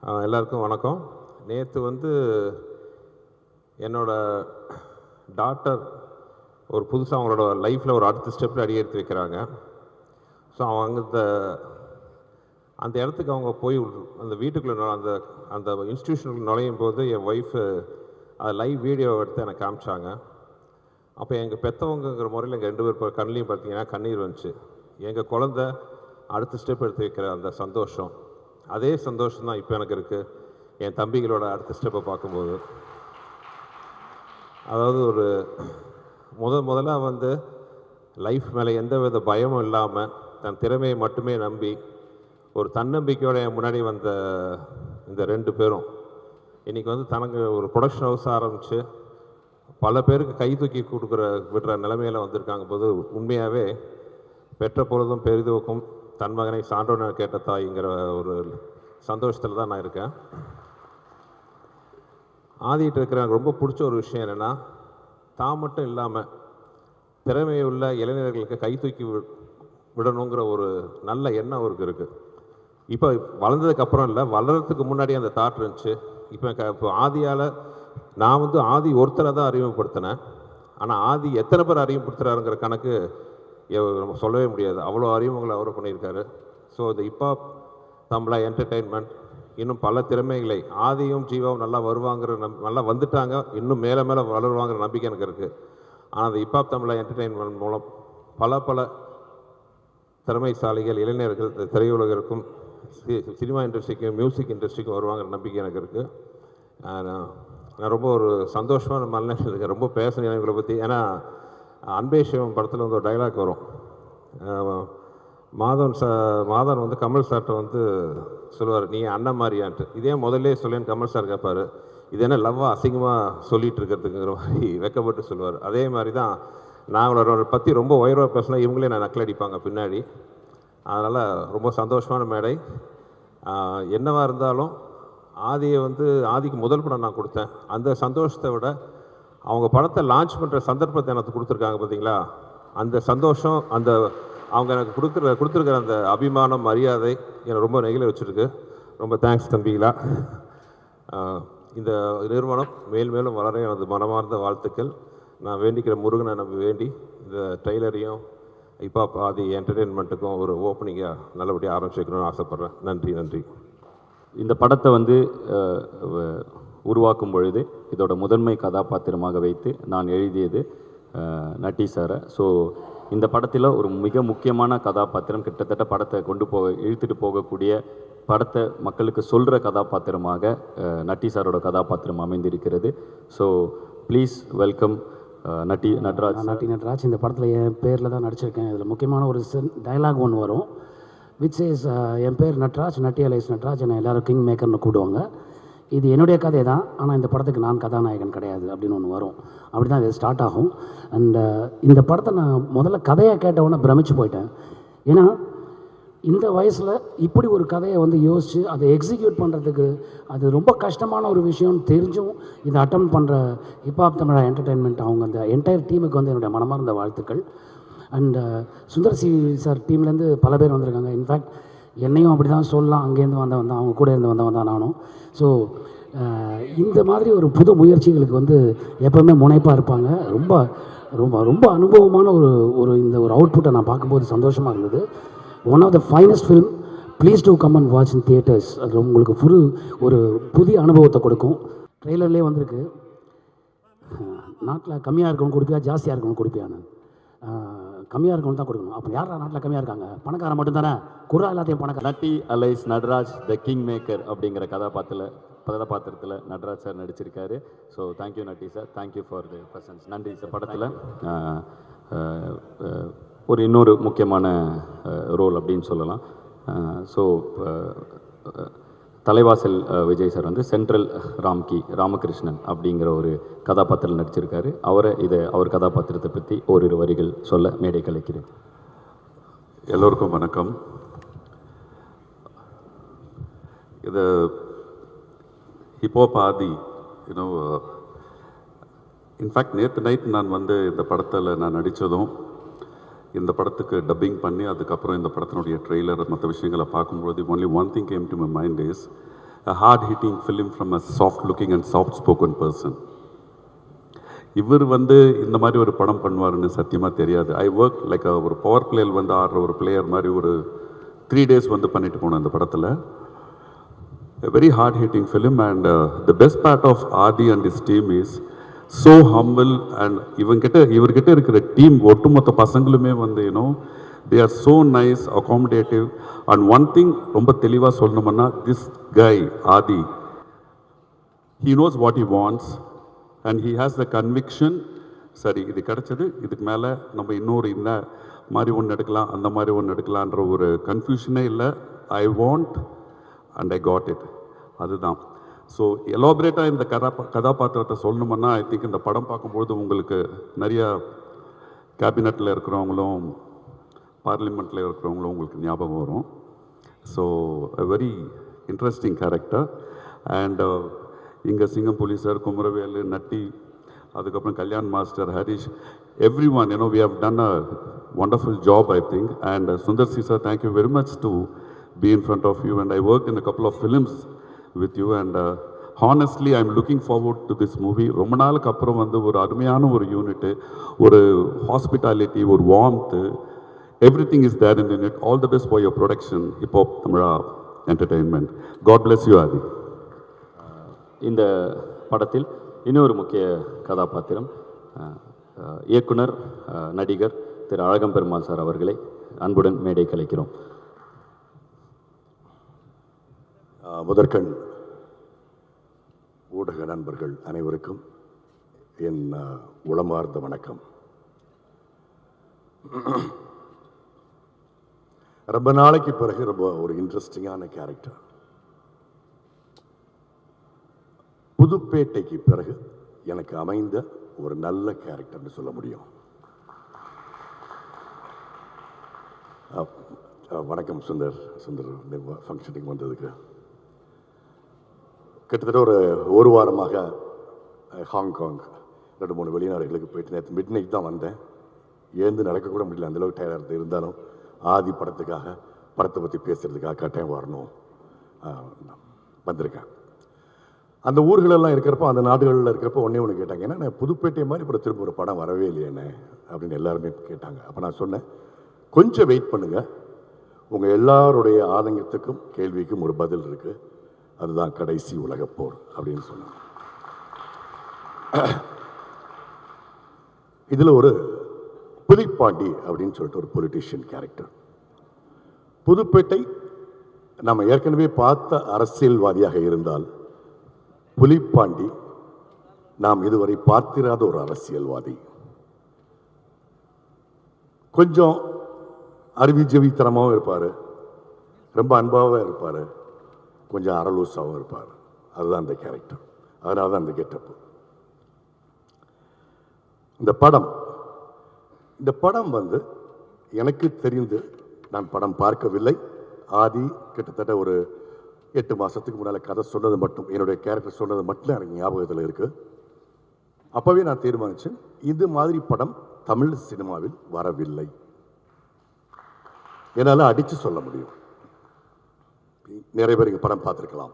எல்லாருக்கும் வணக்கம். நேற்று என்னோட டாட்டர் ஒரு புதுசாக அவங்களோட லைஃப்பில் ஒரு அடுத்த ஸ்டெப்பில் அடி எடுத்து வைக்கிறாங்க. ஸோ அவங்க அந்த இடத்துக்கு அவங்க போய் அந்த வீட்டுக்குள்ளே அந்த அந்த இன்ஸ்டியூஷனுக்கு நுழையும் போது என் ஒய்ஃபு அதை லைவ் வீடியோ எடுத்து எனக்கு காமிச்சாங்க. அப்போ எங்கள் பெற்றவங்கிற முறையில் எங்கள் 2 பேர் கண்ணிலையும் பார்த்தீங்கன்னா கண்ணீர் வந்துச்சு. எங்கள் குழந்த அடுத்த ஸ்டெப் எடுத்து வைக்கிற அந்த சந்தோஷம், அதே சந்தோஷம் தான் இப்போ எனக்கு இருக்குது என் தம்பிகளோட அடுத்த ஸ்டெப்பை பார்க்கும்போது. அதாவது ஒரு முதல்ல லைஃப் மேலே எந்த வித பயமும் இல்லாமல் தன் திறமையை மட்டுமே நம்பி ஒரு தன்னம்பிக்கையோட என் முன்னாடி வந்த இந்த 2 பேரும் இன்றைக்கி தனக்கு ஒரு ப்ரொடக்ஷன் ஹவுஸ் ஆரம்பித்து பல பேருக்கு கை தூக்கி விடுற நிலைமையில் வந்திருக்காங்க போது உண்மையாகவே பெற்ற பொழுதும் பெரிதுவக்கும் தன் மகனை சான்றோன கேட்ட தாய்ங்கிற ஒரு சந்தோஷத்தில் தான் நான் இருக்கேன். ஆதிட்டு இருக்கிற எனக்கு ரொம்ப பிடிச்ச ஒரு விஷயம் என்னென்னா, தான் மட்டும் இல்லாமல் திறமையுள்ள இளைஞர்களுக்கு கை தூக்கி விடணுங்கிற ஒரு நல்ல எண்ணம் அவருக்கு இருக்குது. இப்போ வளர்ந்ததுக்கப்புறம் இல்லை, வளர்கிறதுக்கு முன்னாடி அந்த தாட் இருந்துச்சு. இப்போ ஆதியால் நான் ஆதி ஒருத்தரை தான் அறிமுகப்படுத்தினேன். ஆனால் ஆதி எத்தனை பேர் அறிமுகப்படுத்துகிறாருங்கிற கணக்கு நம்ம சொல்லவே முடியாது. அவ்வளோ அறிமுகங்களை அவர் பண்ணியிருக்காரு. ஸோ இந்த ஹிப்ஹாப் தமிழா என்டர்டெயின்மெண்ட் இன்னும் பல திறமைகளை ஆதியும் ஜீவாவும் நல்லா வருவாங்கிற நல்லா வந்துட்டாங்க, இன்னும் மேலே மேலே வளருவாங்கிற நம்பிக்கை எனக்கு இருக்குது. ஆனால் அந்த ஹிப்ஹாப் தமிழா என்டர்டெயின்மெண்ட் மூலம் பல திறமைசாலிகள் இளைஞர்கள் திரையுலகிற்கும் சினிமா இண்டஸ்ட்ரிக்கும் மியூசிக் இண்டஸ்ட்ரிக்கும் வருவாங்கிற நம்பிக்கை எனக்கு இருக்குது. நான் ரொம்ப ஒரு சந்தோஷமான மனநிலையில் இருக்கேன். ரொம்ப பேசணும் இவங்களை பற்றி. ஏன்னா அன்பே சிவம் படத்தில் ஒரு டைலாக் வரும். மாதவன் கமல் சார்கிட்ட சொல்லுவார், நீ அண்ணன் மாதிரியான்ட்டு. இதே முதல்ல சொல்லேன்னு கமல் சார் கேட்பார், இது என்ன லவ்வாக அசிங்கமாக சொல்லிகிட்டு இருக்கிறதுங்கிற மாதிரி வெக்கப்பட்டு சொல்லுவார். அதே மாதிரி தான் நான் அவங்களோட பற்றி ரொம்ப உயர்வாக பேசினா இவங்களே நான் நக்கல் அடிப்பாங்க பின்னாடி. அதனால் ரொம்ப சந்தோஷமான மேடை. என்னவாக இருந்தாலும் ஆதிக்கு முதல் படம் நான் கொடுத்தேன். அந்த சந்தோஷத்தை விட அவங்க படத்தை லான்ச் பண்ணுற சந்தர்ப்பத்தை எனக்கு கொடுத்துருக்காங்க பார்த்தீங்களா, அந்த சந்தோஷம், அந்த அவங்க எனக்கு கொடுத்துருக்கிற அந்த அபிமானம் மரியாதை என்னை ரொம்ப நெகிழ வச்சுருக்கு. ரொம்ப தேங்க்ஸ் தம்பிகளா. இந்த நிறுவனம் மேலும் வளர எனது மனமார்ந்த வாழ்த்துக்கள். நான் வேண்டிக்கிற முருகனை நம்பி வேண்டி இந்த ட்ரெய்லரையும் ஹிப்ஹாப் ஆதி என்டர்டெயின்மெண்ட்டுக்கும் ஒரு ஓப்பனிங்காக நல்லபடியாக ஆரம்பிச்சுக்கணும்னு ஆசைப்பட்றேன். நன்றி. இந்த படத்தை உருவாக்கும் பொழுது இதோட முதன்மை கதாபாத்திரமாக வைத்து நான் எழுதியது நட்டி சாரை. ஸோ இந்த படத்தில் ஒரு மிக முக்கியமான கதாபாத்திரம், கிட்டத்தட்ட படத்தை இழுத்துட்டு போகக்கூடிய, படத்தை மக்களுக்கு சொல்கிற கதாபாத்திரமாக நட்டி சாரோட கதாபாத்திரம் அமைந்திருக்கிறது. ஸோ ப்ளீஸ் வெல்கம் நட்டி நட்ராஜ். இந்த படத்தில் என் பேரில் தான் நடிச்சிருக்கேன். இதில் முக்கியமான ஒரு டைலாக் ஒன்று வரும், விச் இஸ் என் பேர் நட்ராஜ், நட்டி அலைஸ் நட்ராஜ், என்னை எல்லோரும் கிங் மேக்கர்னு கூடுவாங்க. இது என்னுடைய கதை தான், ஆனால் இந்த படத்துக்கு நான் கதாநாயகன் கிடையாது அப்படின்னு ஒன்று வரும். அப்படி தான் இது ஸ்டார்ட் ஆகும். அண்ட் இந்த படத்தை நான் முதல்ல கதையை கேட்டவுடனே பிரமிச்சு போயிட்டேன். ஏன்னா இந்த வயசில் இப்படி ஒரு கதையை யோசித்து அதை எக்ஸிக்யூட் பண்ணுறதுக்கு அது ரொம்ப கஷ்டமான ஒரு விஷயம்னு தெரிஞ்சும் இதை அட்டம் பண்ணுற ஹிப்ஹாப் தமிழா என்டர்டெயின்மெண்ட் அவங்க அந்த என்டையர் டீமுக்கு என்னுடைய மனமார்ந்த வாழ்த்துக்கள். அண்ட் சுந்தர் சி சார் டீம்லேருந்து பல பேர் வந்திருக்காங்க. இன்ஃபேக்ட் என்னையும் அப்படி தான் சொல்லலாம், அங்கேருந்து வந்தவன் தான், அவங்க கூட இருந்து வந்தவன் தான் நானும். ஸோ இந்த மாதிரி ஒரு புது முயற்சிகளுக்கு எப்போவுமே முனைப்பாக இருப்பாங்க. ரொம்ப ரொம்ப ரொம்ப அனுபவமான இந்த ஒரு அவுட்புட்டை நான் பார்க்கும்போது சந்தோஷமாக இருந்தது. One of the finest film. Please do come and watch in theatres. அது உங்களுக்கு ஒரு புதிய அனுபவத்தை கொடுக்கும். ட்ரெய்லர்லேயே வந்திருக்கு, நாட்டில் கம்மியாக இருக்கவங்க கொடுப்பியா ஜாஸ்தியாக இருக்கவங்க கொடுப்பியான்னு. கம்மியாக இருக்கவங்க தான் கொடுக்கணும். அப்போ யாரா நாட்டில் கம்மியாக இருக்காங்க? பணக்காரன் மட்டும்தானே, குரா எல்லாத்தையும் பணக்கார. Natty alias Natraj the king maker அப்படிங்கிற கதாபாத்திரத்தில் நட்ராஜ் சார் நடிச்சிருக்காரு. So thank you Natty sir, thank you for the presence. நன்றி சார். படத்தில் ஒரு இன்னொரு முக்கியமான ரோல் அப்படின்னு சொல்லலாம். So Thalaivasal Vijay sir central Ramakrishnan அப்படிங்கிற ஒரு கதாபாத்திரம் நடிச்சிருக்காரு. அவர் கதாபாத்திரத்தை பற்றி ஓரிரு வரிகள் சொல்ல மேடை கலைக்கிறேன். எல்லோருக்கும் வணக்கம். இது ஹிப்ஹாப் ஆதி இன்ஃபேக்ட் நேற்று நைட் நான் இந்த படத்தில் நான் நடித்ததும் இந்த படத்துக்கு டப்பிங் பண்ணி அதுக்கப்புறம் இந்த படத்தினுடைய ட்ரெய்லர் மற்ற விஷயங்களை பார்க்கும்போது only one thing came to my mind is a hard-hitting film from a soft-looking and soft-spoken person. இவர் வந்து இந்த மாதிரி ஒரு படம் பண்ணுவாருன்னு சத்தியமாக தெரியாது. ஐ ஒர்க் லைக் ஒரு பவர் பிளேயர் வந்து ஆடுற ஒரு பிளேயர் மாதிரி ஒரு 3 days வந்து பண்ணிட்டு போனேன் அந்த படத்தில். A very hard-hitting film, and the best part of Adi and his team is so humble, and இவர்கிட்ட இருக்கிற டீம் ஒட்டுமொத்த பசங்களுமே வந்து they are so nice, accommodative, and one thing ரொம்ப தெளிவாக சொல்லணும்னா this guy Adi, he knows what he wants and he has the conviction. சரி, இது கிடைச்சது, இதுக்கு மேலே நம்ம இன்னொரு இந்த மாதிரி ஒன்று எடுக்கலாம், அந்த மாதிரி ஒன்று எடுக்கலான்ற ஒரு கன்ஃபியூஷனே இல்லை. I want and I got it, அதுதான். ஸோ எலாபரேட்டாக இந்த கதாபாத்திரத்தை சொல்லணும்னா ஐ திங்க் இந்த படம் பார்க்கும்பொழுது உங்களுக்கு நிறையா கேபினட்டில் இருக்கிறவங்களும் பார்லிமெண்ட்டில் இருக்கிறவங்களும் உங்களுக்கு ஞாபகம் வரும். So a very interesting character. And இங்கே சிங்கம்புலி சார், குமரவேலு, நட்டி, அதுக்கப்புறம் Kalyan master, Harish, everyone, we have done a wonderful job, I think. And Sundar C sir, thank you very much to be in front of you. And I worked in a couple of films with you, and honestly I'm looking forward to this movie. ரொம்ப நாளுக்கு அப்புறம் வந்து ஒரு அருமையான ஒரு unit, ஒரு hospitality, ஒரு warmth, everything is there in the unit. All the best for your production, Hip Hop Tamara Entertainment. God bless you, Adi. இந்த படத்தில் இன்னொரு முக்கிய கதாபாத்திரம் இயக்குனர், நடிகர் திரு அழகம்பெருமாள் சார் அவர்களை அன்புடன் மேடை கலைக்கிறோம். முதற்கண் ஊடக நண்பர்கள் அனைவருக்கும் என் உளமார்ந்த வணக்கம். ரொம்ப நாளைக்கு பிறகு ரொம்ப ஒரு இன்ட்ரெஸ்டிங்கான கேரக்டர். புதுப்பேட்டைக்கு பிறகு எனக்கு அமைந்த ஒரு நல்ல கேரக்டர்னு சொல்ல முடியும். வணக்கம் சுந்தர் ஃபங்க்ஷனுக்கு வந்ததுக்கு. கிட்டத்தட்ட ஒரு வாரமாக ஹாங்காங் 2-3 வெளிநாடுகளுக்கு போயிட்டு நேற்று மிட் நைட் தான் வந்தேன். ஏந்து நடக்கக்கூட முடியல, அந்தளவுக்கு டயர்டாக இருந்தாலும் ஆதி படத்துக்காக, படத்தை பற்றி பேசுகிறதுக்காக கட்டாயம் வரணும் வந்திருக்கேன். அந்த ஊர்களெல்லாம் இருக்கிறப்போ, அந்த நாடுகளில் இருக்கிறப்போ ஒன்று கேட்டாங்க, ஏன்னா நான் புதுப்பேட்டை மாதிரி இப்போ திரும்ப ஒரு படம் வரவே இல்லையேண்ணே அப்படின்னு எல்லாருமே கேட்டாங்க. அப்போ நான் சொன்னேன், கொஞ்சம் வெயிட் பண்ணுங்கள், உங்கள் எல்லாருடைய ஆதங்கத்துக்கும் கேள்விக்கும் ஒரு பதில் இருக்குது, அதுதான் கடைசி உலகப்போர் அப்படின்னு சொன்னாங்க. இதில் ஒரு புலிப்பாண்டி அப்படின்னு சொல்லிட்டு ஒரு பொலிட்டீஷியன் கேரக்டர். புதுப்பேட்டை நம்ம ஏற்கனவே பார்த்த அரசியல்வாதியாக இருந்தால், புலிப்பாண்டி நாம் இதுவரை பார்த்திராத ஒரு அரசியல்வாதி. கொஞ்சம் அறிவிஜவித்தனமாகவும் இருப்பார், ரொம்ப அன்பாகவும் இருப்பார், கொஞ்சம் அரலூசாகவும் இருப்பார். அதுதான் அந்த கேரக்டர், அதனால தான் அந்த கெட்டப்பு. இந்த படம் வந்து எனக்கு தெரிந்து நான் படம் பார்க்கவில்லை. ஆதி கிட்டத்தட்ட ஒரு 8 மாதத்துக்கு முன்னால் கதை சொன்னது மட்டும், என்னுடைய கேரக்டர் சொன்னது மட்டும் எனக்கு ஞாபகத்தில் இருக்குது. அப்போவே நான் தீர்மானித்தேன், இது மாதிரி படம் தமிழ் சினிமாவில் வரவில்லை, என்னால் அடித்து சொல்ல முடியும். நிறைய பேர் இங்கே படம் பார்த்துருக்கலாம்.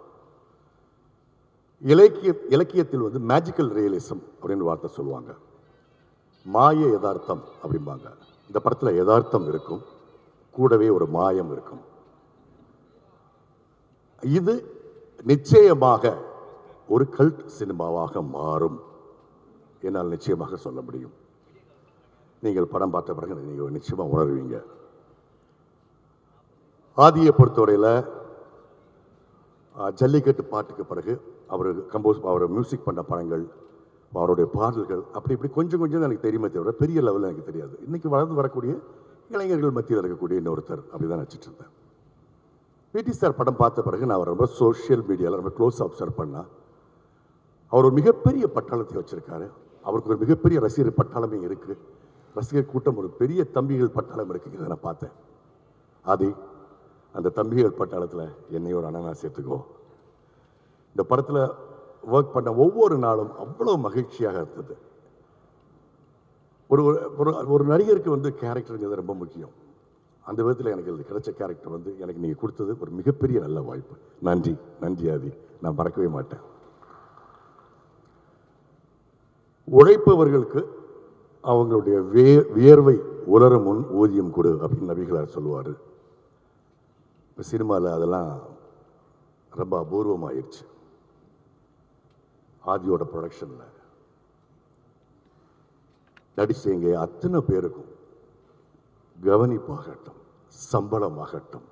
இலக்கியத்தில் வந்து மேஜிக்கல் ரியலிசம் அப்படின்னு வார்த்தை சொல்லுவாங்க, மாய யதார்த்தம் அப்படிம்பாங்க. இந்த படத்தில் யதார்த்தம் இருக்கும், கூடவே ஒரு மாயம் இருக்கும். இது நிச்சயமாக ஒரு கல்ட் சினிமாவாக மாறும், என்னால் நிச்சயமாக சொல்ல முடியும். நீங்கள் படம் பார்த்த பிறகு நீங்கள் நிச்சயமாக உணர்வீங்க. ஆதியை பொறுத்தவரையில் ஜல்லிக்கட்டு பாட்டுக்கு பிறகு அவர் மியூசிக் பண்ண படங்கள், அவருடைய பாடல்கள் அப்படி இப்படி கொஞ்சம் கொஞ்சம் எனக்கு தெரியுமே தவிர பெரிய லெவலில் எனக்கு தெரியாது. இன்றைக்கி வளர்ந்து வரக்கூடிய இளைஞர்கள் மத்தியில் இருக்கக்கூடிய இன்னொருத்தர் அப்படி தான் நினச்சிட்டு இருந்தேன். பிடி சார் படம் பார்த்த பிறகு நான் ரொம்ப சோஷியல் மீடியாவில் ரொம்ப க்ளோஸ் அப்சர்வ் பண்ணேன். அவர் ஒரு மிகப்பெரிய பட்டாளத்தை வச்சுருக்காரு. அவருக்கு ஒரு மிகப்பெரிய ரசிகர் பட்டாளமே இருக்குது, ரசிகர் கூட்டம், ஒரு பெரிய தம்பிகள் பட்டாளம் இருக்குங்கிறத நான் பார்த்தேன். ஆதி, அந்த தம்பிகள் பட்டாளத்தில் என்னையும் ஒரு அண்ணனா சேர்த்துக்கோ. இந்த படத்தில் ஒர்க் பண்ண ஒவ்வொரு நாளும் அவ்வளோ மகிழ்ச்சியாக இருந்தது. ஒரு ஒரு நடிகருக்கு வந்து கேரக்டருங்கிறது ரொம்ப முக்கியம். அந்த விதத்தில் எனக்கு இது கிடைச்ச கேரக்டர் வந்து எனக்கு நீங்கள் கொடுத்தது ஒரு மிகப்பெரிய நல்ல வாய்ப்பு. நன்றி, நன்றி ஆதி, நான் மறக்கவே மாட்டேன். உழைப்பவர்களுக்கு அவங்களுடைய வியர்வை உலர முன் ஊதியம் கொடு அப்படின்னு நபிகளார் சொல்லுவார். இப்போ சினிமாவில் அதெல்லாம் ரொம்ப அபூர்வமாயிருச்சு. ஆதியோட ப்ரொடக்ஷனில் நடிச்சவங்க அத்தனை பேருக்கும் கவனிப்பாகட்டும், சம்பளமாகட்டும்,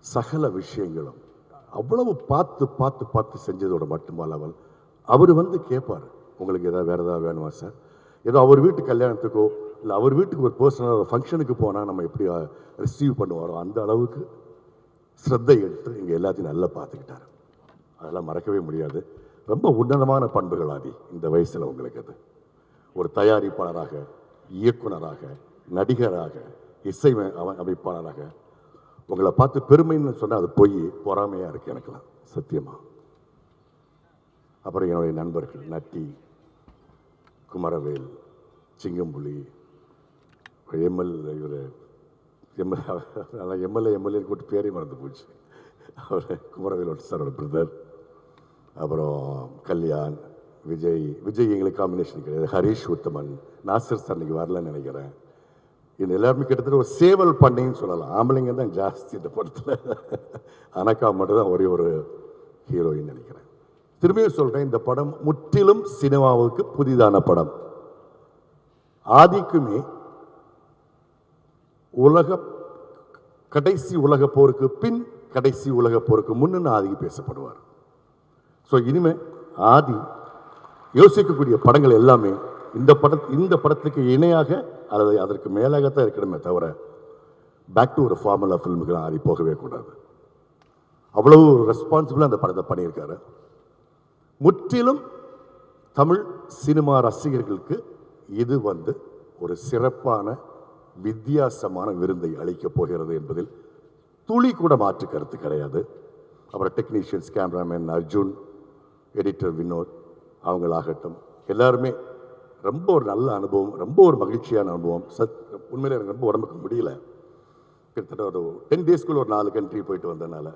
சகல விஷயங்களும் அவ்வளவு பார்த்து பார்த்து பார்த்து செஞ்சதோட மட்டுமல்லாமல் அவர் வந்து கேட்பார், உங்களுக்கு ஏதாவது வேறு ஏதாவது வேணுமா சார், ஏதோ அவர் வீட்டு கல்யாணத்துக்கோ இல்லை அவர் வீட்டுக்கு ஒரு பர்சனல் ஒரு ஃபங்க்ஷனுக்கு போனால் நம்ம எப்படி ரிசீவ் பண்ணுவாரோ அந்த அளவுக்கு ஸ்ரத்தை எடுத்து இங்கே எல்லாத்தையும் நல்லா பார்த்துக்கிட்டாரு. அதெல்லாம் மறக்கவே முடியாது. ரொம்ப உன்னதமான பண்புகள் ஆதி இந்த வயசில் உங்களுக்கு. அது ஒரு தயாரிப்பாளராக, இயக்குனராக, நடிகராக, இசை அமைப்பாளராக உங்களை பார்த்து பெருமைன்னு சொன்னால் அது போய் பொறாமையாக இருக்குது எனக்குலாம் சத்தியமாக. அப்புறம் என்னுடைய நண்பர்கள் நட்டி, குமரவேல், சிங்கம்புலி, எம்எல்ஏ கூட்டு பேரே மறந்து போச்சு. அவர் குமரவேலோட சாரோட பிரதர். அப்புறம் கல்யாண், விஜய் எங்களுக்கு காம்பினேஷன் கிடையாது. ஹரீஷ் உத்தமன், நாசர் சார் இன்னைக்கு வரலன்னு நினைக்கிறேன். இது எல்லாருமே கிட்டத்தட்ட ஒரு சேவல் பண்ணைன்னு சொல்லலாம். ஆம்பளைங்க தான் ஜாஸ்தி இந்த படத்தில். அனக்கா மட்டும் தான் ஒரே ஒரு ஹீரோயின் நினைக்கிறேன். திரும்பியும் சொல்கிறேன், இந்த படம் முற்றிலும் சினிமாவுக்கு புதிதான படம். ஆதிக்குமே கடைசி உலக போருக்கு பின், கடைசி உலக போருக்கு முன்னு ஆதிக்கு பேசப்படுவார். ஸோ இனிமேல் ஆதி யோசிக்கக்கூடிய படங்கள் எல்லாமே இந்த படத்துக்கு இணையாக அல்லது அதற்கு மேலாகத்தான் இருக்கணுமே தவிர பேக் டு ஒரு ஃபார்முலா ஃபில்முக்கு ஆதி போகவே கூடாது. அவ்வளவு ரெஸ்பான்சிபிளாக அந்த படத்தை பண்ணியிருக்காரு. முற்றிலும் தமிழ் சினிமா ரசிகர்களுக்கு இது வந்து ஒரு சிறப்பான வித்தியாசமான விருந்தை அளிக்கப் போகிறது என்பதில் துளி கூட மாற்று கருத்து கிடையாது. அப்புறம் technicians, cameraman Arjun, editor Vinoth அவங்களாகட்டும் எல்லாருமே ரொம்ப ஒரு நல்ல அனுபவம், ரொம்ப ஒரு மகிழ்ச்சியான அனுபவம். உண்மையிலே எனக்கு ரொம்ப உடம்புக்கு முடியல. கிட்டத்தட்ட ஒரு 10 டேஸ்க்குள்ள ஒரு 4 கண்ட்ரி போயிட்டு வந்ததுனால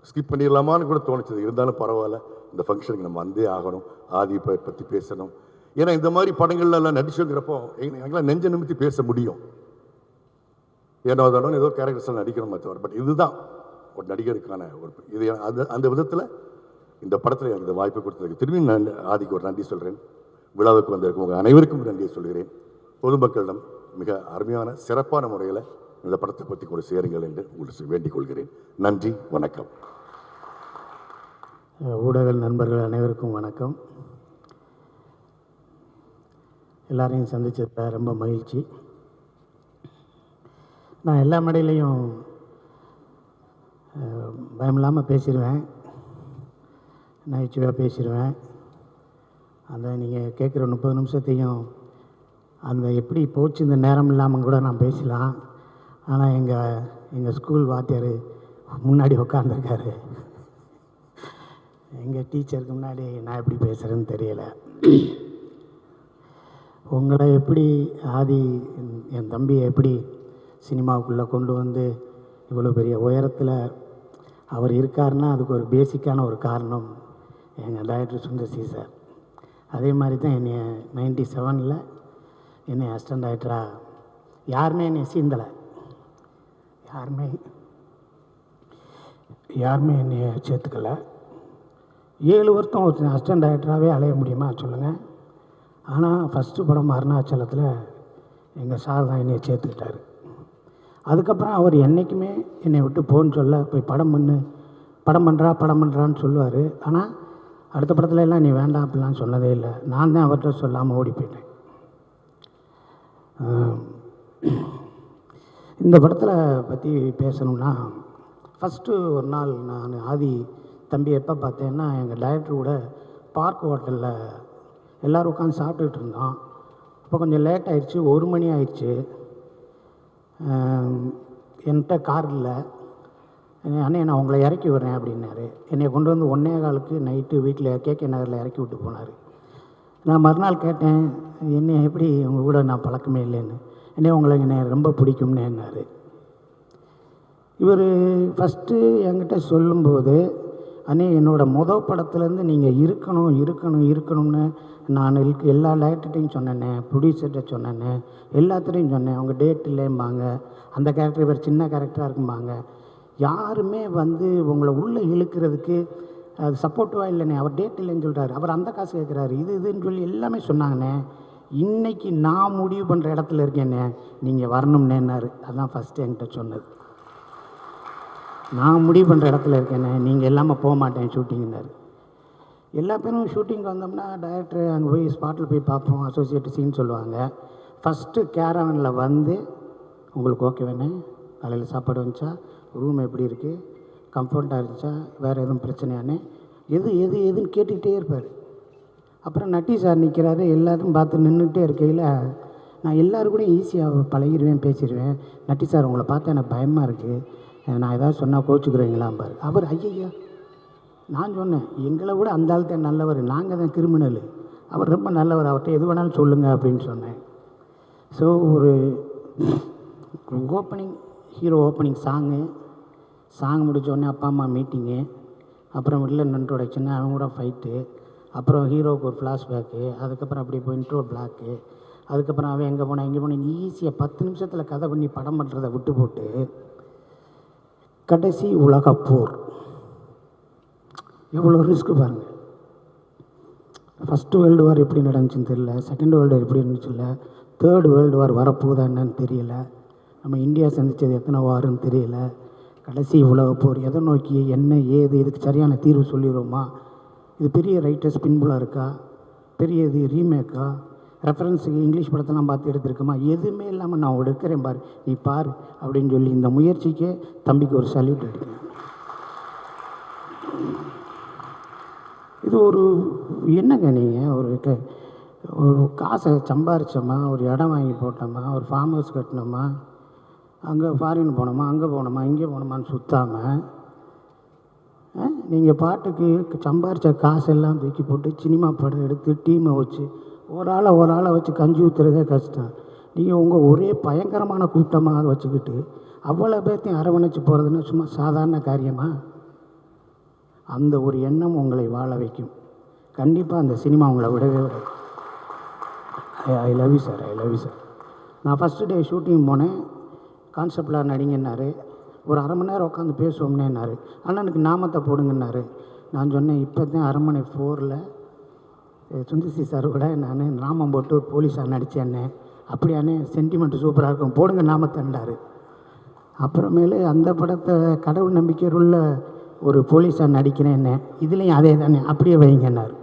ஸ்கிப் பண்ணிடலாமான்னு கூட தோணுச்சது. இருந்தாலும் பரவாயில்ல, இந்த ஃபங்க்ஷனுக்கு நம்ம வந்தே ஆகணும், ஆதி பற்றி பேசணும். ஏன்னா இந்த மாதிரி படங்கள்லாம் நடிச்சுங்கிறப்போ எங்களால் நெஞ்ச நிமித்தி பேச முடியும். ஏன்னா அதோட ஏதோ கேரக்டர்ஸ் நடிக்கணுமே தவிர, பட் இதுதான் ஒரு நடிகருக்கான ஒரு இது. அந்த விதத்தில் இந்த படத்தில் எனக்கு இந்த வாய்ப்பு கொடுத்ததுக்கு திரும்பி நான் ஆதிக்கு ஒரு நன்றி சொல்கிறேன். விழாவுக்கு வந்திருக்கும் உங்கள் அனைவருக்கும் நன்றியை சொல்கிறேன். பொதுமக்களிடம் மிக அருமையான சிறப்பான முறையில் இந்த படத்தை பற்றி கூட சேருங்கள் என்று உங்களுக்கு வேண்டிக் கொள்கிறேன். நன்றி, வணக்கம். ஊடக நண்பர்கள் அனைவருக்கும் வணக்கம். எல்லாரையும் சந்திச்சதில் ரொம்ப மகிழ்ச்சி. நான் எல்லா மேடையிலையும் பயமில்லாமல் பேசிடுவேன், நகைச்சுவையாக பேசிடுவேன். அந்த நீங்கள் கேட்குற 30 நிமிஷத்தையும் அந்த எப்படி போச்சு இந்த நேரம் இல்லாமல் கூட நான் பேசலாம். ஆனால் எங்கள் ஸ்கூல் வாத்தியார் முன்னாடி உட்காந்துருக்காரு. எங்கள் டீச்சருக்கு முன்னாடி நான் எப்படி பேசுகிறேன்னு தெரியலை. உங்களை எப்படி ஆதி என் தம்பியை எப்படி சினிமாவுக்குள்ளே கொண்டு வந்து இவ்வளோ பெரிய உயரத்தில் அவர் இருக்காருன்னா அதுக்கு ஒரு பேசிக்கான ஒரு காரணம் எங்கள் டைரக்டர் சுந்தர் சி சார். அதே மாதிரி தான் என்னை 97 என்னை அசிஸ்டன்ட் டைரக்டராக யாருமே என்னை சீந்தலை, யாருமே என்னை சேர்த்துக்கலை. 7 வருஷம் ஒரு அசிஸ்டன்ட் டைரக்டராகவே அலைய முடியுமா சொல்லுங்கள். ஆனால் ஃபஸ்ட்டு படம் அருணாச்சலத்தில் எங்கள் சார் தான் என்னை சேர்த்துக்கிட்டார். அதுக்கப்புறம் அவர் என்றைக்குமே என்னை விட்டு போன்னு சொல்ல, போய் படம் பண்ணுறான்னு சொல்லுவார். ஆனால் அடுத்த படத்துல எல்லாம் நீ வேண்டாம் அப்படிலாம் சொன்னதே இல்லை. நான் தான் அவர்கிட்ட சொல்லாமல் ஓடி போயிட்டேன். இந்த படத்தில் பற்றி பேசணும்னா, ஃபஸ்ட்டு ஒரு நாள் நான் ஆதி தம்பி எப்போ பார்த்தேன்னா, எங்கள் டைரக்டர் கூட பார்க் ஹோட்டலில் எல்லோரும் உட்காந்து சாப்பிட்டுக்கிட்டு இருந்தோம். அப்போ கொஞ்சம் லேட் ஆயிடுச்சு, 1 மணி ஆயிடுச்சு. என்கிட்ட கார் இல்லை. அண்ணே நான் உங்களை இறக்கி விடுறேன் அப்படின்னாரு. என்னை கொண்டு வந்து 1:15 நைட்டு வீட்டில் கேகே நகரில் இறக்கி விட்டு போனார். நான் மறுநாள் கேட்டேன், என்ன எப்படி உங்கள் கூட நான் பழக்கமே இல்லைன்னு. என்னை உங்களுக்கு என்ன ரொம்ப பிடிக்கும்னு என்னார். இவர் ஃபஸ்ட்டு என்கிட்ட சொல்லும்போது, அண்ணே என்னோடய படத்துலேருந்து நீங்கள் இருக்கணும்னு நான் எல்லா டைரக்டர்கிட்டையும் சொன்னேண்ணே, ப்ரொடியூசர்கிட்ட சொன்னேண்ணே, எல்லாத்துட்டையும் சொன்னேன். அவங்க டேட் இல்லைம்பாங்க, அந்த கேரக்டர் இவர் சின்ன கேரக்டராக இருக்கும்பாங்க. யாருமே வந்து உங்களை உள்ளே இழுக்கிறதுக்கு அது சப்போர்ட்டிவாக இல்லைண்ணே. அவர் டேட் இல்லைன்னு சொல்கிறாரு, அவர் அந்த காசு கேட்குறாரு, இதுன்னு சொல்லி எல்லாமே சொன்னாங்கண்ணே. இன்றைக்கி நான் முடிவு பண்ணுற இடத்துல இருக்கேண்ணே, நீங்கள் வரணும்னேன்னாரு. அதுதான் ஃபஸ்ட்டு என்கிட்ட சொன்னது. நான் முடிவு பண்ணுற இடத்துல இருக்கேண்ணே, நீங்கள் இல்லாமல் போக மாட்டேன் ஷூட்டிங்னாரு. எல்லா பேரும் ஷூட்டிங் வந்தோம்னா டைரக்டர் அங்கே போய் ஸ்பாட்டில் போய் பார்ப்போம், அசோசியேட் சீன் சொல்லுவாங்க. ஃபஸ்ட்டு கேரவனில் வந்து உங்களுக்கு ஓகே வேணே, காலையில் சாப்பாடு வந்துச்சா, ரூம் எப்படி இருக்குது, கம்ஃபர்ட்டாக இருந்துச்சா, வேறு எதுவும் பிரச்சனையானே, எதுன்னு கேட்டுக்கிட்டே இருப்பார். அப்புறம் நட்டி சார் நிற்கிறாரு, எல்லோரும் பார்த்து நின்றுக்கிட்டே இருக்கையில் நான் எல்லோரும் கூட ஈஸியாக பழகிடுவேன், பேசிடுவேன். நட்டி சார் உங்களை பார்த்தா எனக்கு பயமாக இருக்குது, நான் ஏதாவது சொன்னால் கோச்சுக்கிறீங்களாம்பார். அவர் ஐயா, நான் சொன்னேன் எங்களை விட அந்த ஆள் தான் நல்லவர், நாங்கள் தான் கிரிமினல், அவர் ரொம்ப நல்லவர், அவர்கிட்ட எது வேணாலும் சொல்லுங்கள் அப்படின்னு சொன்னேன். ஸோ ஒரு ஓப்பனிங் ஹீரோ ஓப்பனிங் சாங் முடித்தோடனே அப்பா அம்மா மீட்டிங்கு, அப்புறம் வில்லன் இன்ட்ரோடக்ஷன், அவங்க கூட ஃபைட்டு, அப்புறம் ஹீரோவுக்கு ஒரு ஃப்ளாஷ்பேக்கு, அதுக்கப்புறம் அப்படி போய் இன்ட்ரோ பிளாக்கு, அதுக்கப்புறம் அவன் எங்கே போனேன் ஈஸியாக 10 நிமிஷத்தில் கதை பண்ணி படம் பண்ணுறதை விட்டு போட்டு கடைசி உலகப்போர் எவ்வளோ ரிஸ்க்கு பாருங்கள். ஃபஸ்ட்டு வேர்ல்டு வார் எப்படி நடந்துச்சுன்னு தெரியல, செகண்ட் வேர்ல்டு வார் எப்படி இருந்துச்சு இல்லை, தேர்டு வேர்ல்டு வார் வரப்போகுதா என்னன்னு தெரியல, நம்ம இந்தியா சந்தித்தது எத்தனை வாருன்னு தெரியல. கடைசி உலகப்போர் எதை நோக்கி என்ன ஏது, இதுக்கு சரியான தீர்வு சொல்லிடுவோமா, இது பெரிய ரைட்டர்ஸ் பின்புலாக இருக்கா, பெரிய இது ரீமேக்கா, ரெஃபரன்ஸுக்கு இங்கிலீஷ் படத்தெல்லாம் பார்த்து எடுத்துருக்குமா, எதுவுமே இல்லாமல் நான் எடுக்கிறேன் பாரு, நீ பாரு அப்படின்னு சொல்லி இந்த முயற்சிக்கே தம்பிக்கு ஒரு சல்யூட் எடுக்கிறேன். இது ஒரு என்னங்க நீங்கள் ஒரு காசை சம்பாரித்தோமா, ஒரு இடம் வாங்கி போட்டோமா, ஒரு ஃபார்ம் ஹவுஸ் கட்டினோமா, அங்கே ஃபாரின் போனோமா, அங்கே போனோமா, இங்கே போனோமான்னு சுற்றாமல் நீங்கள் பாட்டுக்கு சம்பாரித்த காசெல்லாம் தூக்கி போட்டு சினிமா படம் எடுத்து டீமை வச்சு ஒரு ஆளை வச்சு கஞ்சி ஊற்றுறதே கஷ்டம். நீங்கள் உங்கள் ஒரே பயங்கரமான கூட்டமாக வச்சுக்கிட்டு அவ்வளோ பேர்த்தையும் அரவணைச்சு போகிறதுன்னு சும்மா சாதாரண காரியமா? அந்த ஒரு எண்ணம் உங்களை வாழ வைக்கும். கண்டிப்பாக அந்த சினிமா உங்களை விடவே விடாது. I love you sir, I love you sir. நான் ஃபஸ்ட்டு டே ஷூட்டிங் போனேன், கான்செப்டில் நடிங்கன்னாரு, ஒரு அரை மணி நேரம் உட்காந்து பேசுவோம்னேன்னாரு, அண்ணனுக்கு நாமத்தை போடுங்கன்னாரு. நான் சொன்னேன் இப்போ தான் அரண்மனை 4ல் சுந்தர்சி சார் கூட நான் நாமம் போட்டு ஒரு போலீஸாக நடித்தேன்னே. அப்படியானே சென்டிமெண்ட் சூப்பராக இருக்கும், போடுங்க நாமத்தண்டார். அப்புறமேலு அந்த படத்தை கடவுள் நம்பிக்கையுள்ள ஒரு போலீஸாக நடிக்கிறேன் என்ன, இதுலேயும் அதே தானே அப்படியே வைங்கன்னாரு.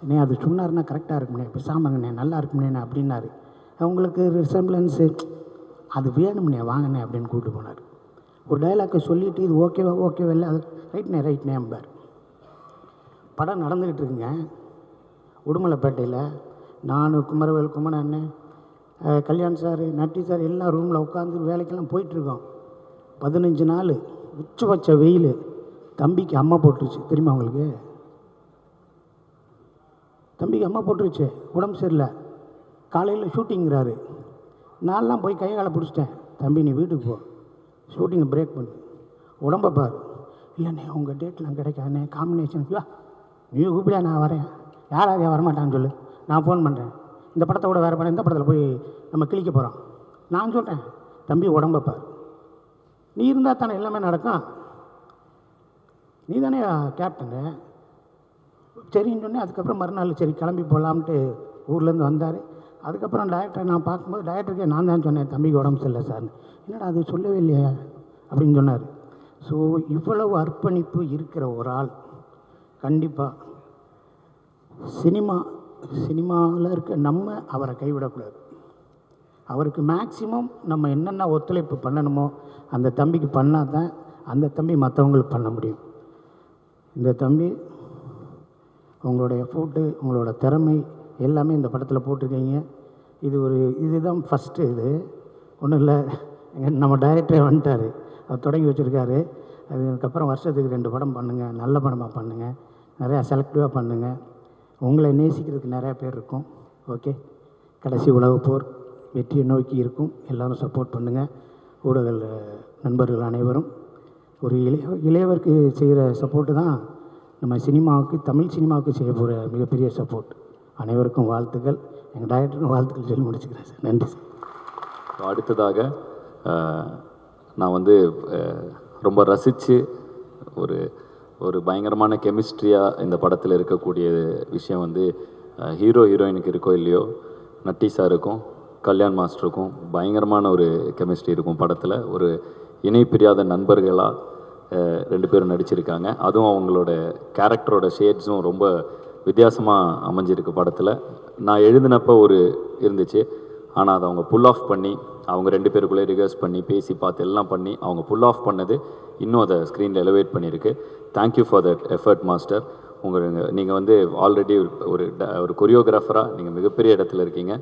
என்ன அது சொன்னார்னா கரெக்டாக இருக்கும்ண்ணே, பேசாமங்கண்ணே நல்லா இருக்கும்ண்ணே அப்படின்னாரு. அவங்களுக்கு ரிசம்பிளன்ஸு அது வேணும்ண்ணே வாங்கண்ணே அப்படின்னு கூப்பிட்டு போனார். ஒரு டைலாக்கை சொல்லிவிட்டு இது ஓகேவா இல்லை, அது ரைட்னே அம்பார். படம் நடந்துக்கிட்டு இருக்குங்க உடுமலைப்பேட்டையில். நான் குமரவேல் குமரன் அண்ணன், கல்யாண் சார், நட்டி சார் எல்லாம் ரூமில் உட்காந்து வேலைக்கெல்லாம் போயிட்டுருக்கோம். 15 நாள் உச்சபட்ச வெயில். தம்பிக்கு அம்மா போட்டுருச்சு தெரியுமா உங்களுக்கு? தம்பிக்கு அம்மா போட்டுருச்சு, உடம்பு சரியில்லை, காலையில் ஷூட்டிங்கிறாரு. நான்லாம் போய் கை காலை பிடிச்சிட்டேன், தம்பி நீ வீட்டுக்கு போ, ஷூட்டிங்கை பிரேக் பண்ணு, உடம்பை பாரு. இல்லைண்ணே உங்கள் டேட்லாம் கிடைக்காதுண்ணே, காம்பினேஷன் நீ கூப்பிடா நான் வரேன், யாராவது வரமாட்டான்னு சொல்லு, நான் ஃபோன் பண்ணுறேன், இந்த படத்தை கூட வேறு படம், இந்த படத்தில் போய் நம்ம கிளிக்க போகிறோம். நான் சொல்கிறேன் தம்பி உடம்பை பாரு, நீ இருந்தால் தானே எல்லாமே நடக்கும், நீ தானே கேப்டனு. சரின்னு சொன்னேன். அதுக்கப்புறம் மறுநாள் சரி கிளம்பி போகலாம்ட்டு ஊர்லேருந்து வந்தார். அதுக்கப்புறம் டைரக்டரை நான் பார்க்கும்போது டைரக்டருக்கே நான் தான் சொன்னேன் தம்பிக்கு உடம்பு சரியில்லை சார்னு. என்னடா அது சொல்லவே இல்லையா அப்படின்னு சொன்னார். ஸோ இவ்வளவு அர்ப்பணிப்பு இருக்கிற ஒரு ஆள் கண்டிப்பாக சினிமாவில் இருக்க நம்ம அவரை கைவிடக்கூடாது. அவருக்கு மேக்சிமம் நம்ம என்னென்ன ஒத்துழைப்பு பண்ணணுமோ அந்த தம்பிக்கு பண்ணால் தான் அந்த தம்பி மற்றவங்களுக்கு பண்ண முடியும். இந்த தம்பி உங்களுடைய எஃபோர்ட்டு, உங்களோட திறமை எல்லாமே இந்த படத்தில் போட்டிருக்கீங்க. இதுதான் ஃபஸ்ட்டு. இது ஒன்றும் இல்லை, நம்ம டைரக்டரே வந்துட்டார், அவர் தொடங்கி வச்சுருக்காரு. அதுக்கப்புறம் வருஷத்துக்கு 2 படம் பண்ணுங்கள், நல்ல படமாக பண்ணுங்கள், நிறையா செலக்டிவாக பண்ணுங்கள், உங்களை நேசிக்கிறதுக்கு நிறையா பேர் இருக்கும். ஓகே, கடைசி உலகப்போர் வெற்றியை நோக்கி இருக்கும், எல்லோரும் சப்போர்ட் பண்ணுங்கள். ஊடக நண்பர்கள் அனைவரும் ஒரு இளையவருக்கு செய்கிற சப்போர்ட்டு தான் நம்ம சினிமாவுக்கு, தமிழ் சினிமாவுக்கு செய்ய போகிற மிகப்பெரிய சப்போர்ட். அனைவருக்கும் வாழ்த்துக்கள். எங்கள் டைரக்டருக்கும் வாழ்த்துக்கள் சொல்லி முடிச்சுக்கிறேன் சார். நன்றி சார். அடுத்ததாக நான் வந்து ரொம்ப ரசித்து ஒரு பயங்கரமான கெமிஸ்ட்ரியாக இந்த படத்தில் இருக்கக்கூடிய விஷயம் வந்து ஹீரோ ஹீரோயினுக்கு இருக்கோ இல்லையோ, நட்டி சாருக்கும் கல்யாண் மாஸ்டருக்கும் பயங்கரமான ஒரு கெமிஸ்ட்ரி இருக்கும் படத்தில். ஒரு இணை பிரியாத நண்பர்களாக 2 பேரும் நடிச்சிருக்காங்க. அதுவும் அவங்களோட கேரக்டரோட ஷேட்ஸும் ரொம்ப வித்தியாசமாக அமைஞ்சிருக்கு படத்தில். நான் எழுதினப்போ இருந்துச்சு, ஆனால் அதை அவங்க புல் ஆஃப் பண்ணி அவங்க 2 பேருக்குள்ளே ரிகர்ஸ் பண்ணி பேசி பார்த்து எல்லாம் பண்ணி அவங்க புல் ஆஃப் பண்ணது இன்னும் அதை ஸ்க்ரீனில் எலிவேட் பண்ணியிருக்கு. Thank you for that effort master. நீங்கள் வந்து ஆல்ரெடி ஒரு கொரியோகிராஃபராக நீங்கள் மிகப்பெரிய இடத்துல இருக்கீங்க.